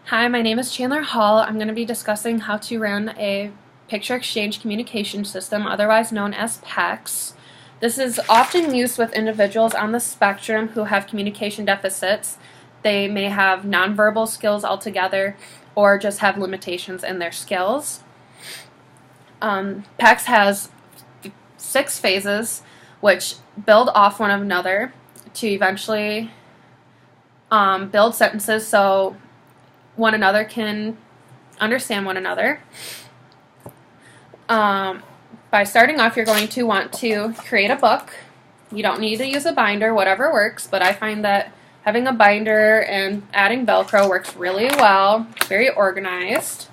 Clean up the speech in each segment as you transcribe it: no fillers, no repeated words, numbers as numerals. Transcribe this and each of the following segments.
Hi, my name is Chandler Hall. I'm going to be discussing how to run a picture exchange communication system, otherwise known as Pecs. This is often used with individuals on the spectrum who have communication deficits. They may have nonverbal skills altogether or just have limitations in their skills. Pecs has 6 phases which build off one another to eventually build sentences so one another can understand one another. By starting off, you're going to want to create a book. You don't need to use a binder, whatever works, but I find that having a binder and adding Velcro works really well. It's very organized.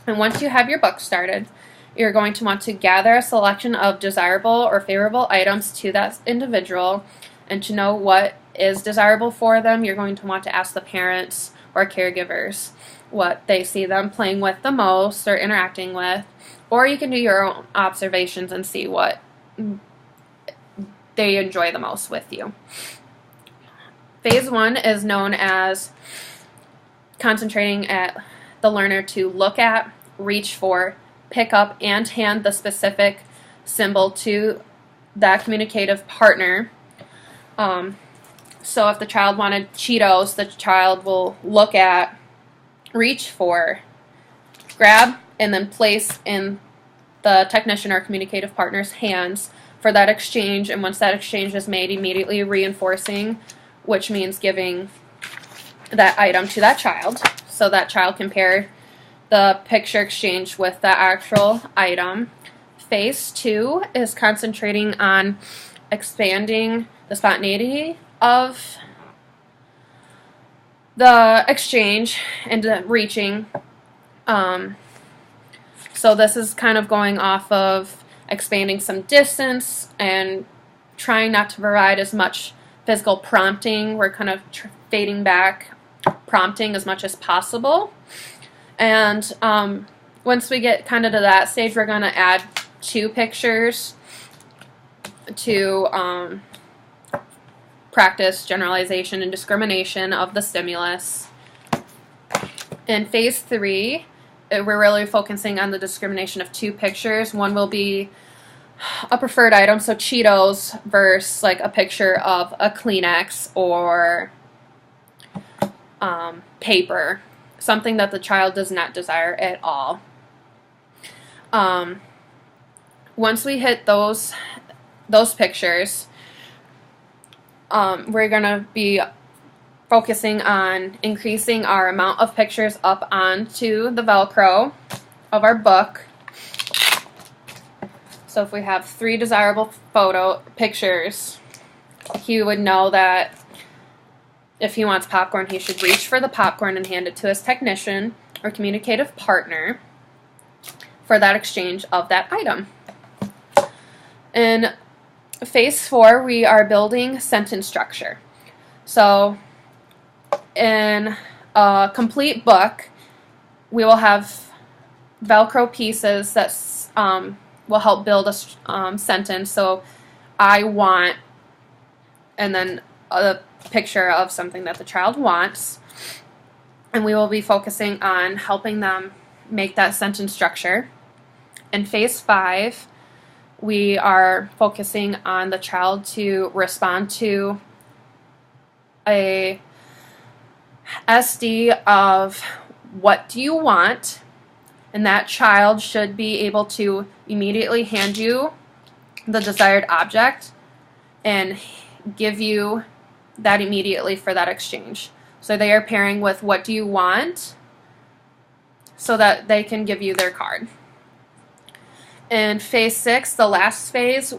And once you have your book started, you're going to want to gather a selection of desirable or favorable items to that individual, and to know what is desirable for them, you're going to want to ask the parents or caregivers what they see them playing with the most or interacting with, or you can do your own observations and see what they enjoy the most with you. Phase 1 is known as concentrating at the learner to look at, reach for, pick up, and hand the specific symbol to that communicative partner. So if the child wanted Cheetos, the child will look at, reach for, grab, and then place in the technician or communicative partner's hands for that exchange. And once that exchange is made, immediately reinforcing, which means giving that item to that child, so that child can pair the picture exchange with the actual item. Phase 2 is concentrating on expanding the spontaneity of the exchange and reaching. So this is kind of going off of expanding some distance and trying not to provide as much physical prompting. We're kind of fading back prompting as much as possible. And once we get kind of to that stage, we're going to add 2 pictures to practice generalization and discrimination of the stimulus. In phase 3, we're really focusing on the discrimination of 2 pictures. One will be a preferred item, so Cheetos versus like a picture of a Kleenex or paper, something that the child does not desire at all. Once we hit those pictures, we're going to be focusing on increasing our amount of pictures up onto the Velcro of our book. So if we have 3 desirable photo pictures, he would know that if he wants popcorn, he should reach for the popcorn and hand it to his technician or communicative partner for that exchange of that item. In phase 4, we are building sentence structure. So in a complete book, we will have Velcro pieces that will help build a sentence. So I want, and then a picture of something that the child wants. And we will be focusing on helping them make that sentence structure. In phase 5, we are focusing on the child to respond to a SD of what do you want, and that child should be able to immediately hand you the desired object and give you that immediately for that exchange. So they are pairing with what do you want so that they can give you their card. In phase 6, the last phase,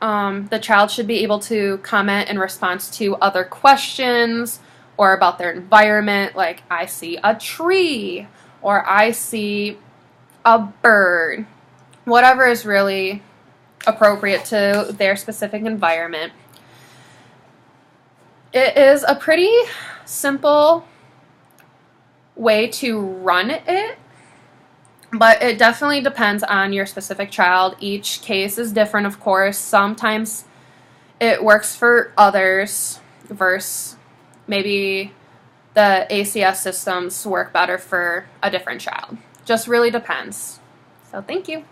the child should be able to comment in response to other questions or about their environment, like I see a tree or I see a bird, whatever is really appropriate to their specific environment. It is a pretty simple way to run it, but it definitely depends on your specific child. Each case is different, of course. Sometimes it works for others versus maybe the ACS systems work better for a different child. Just really depends. So thank you.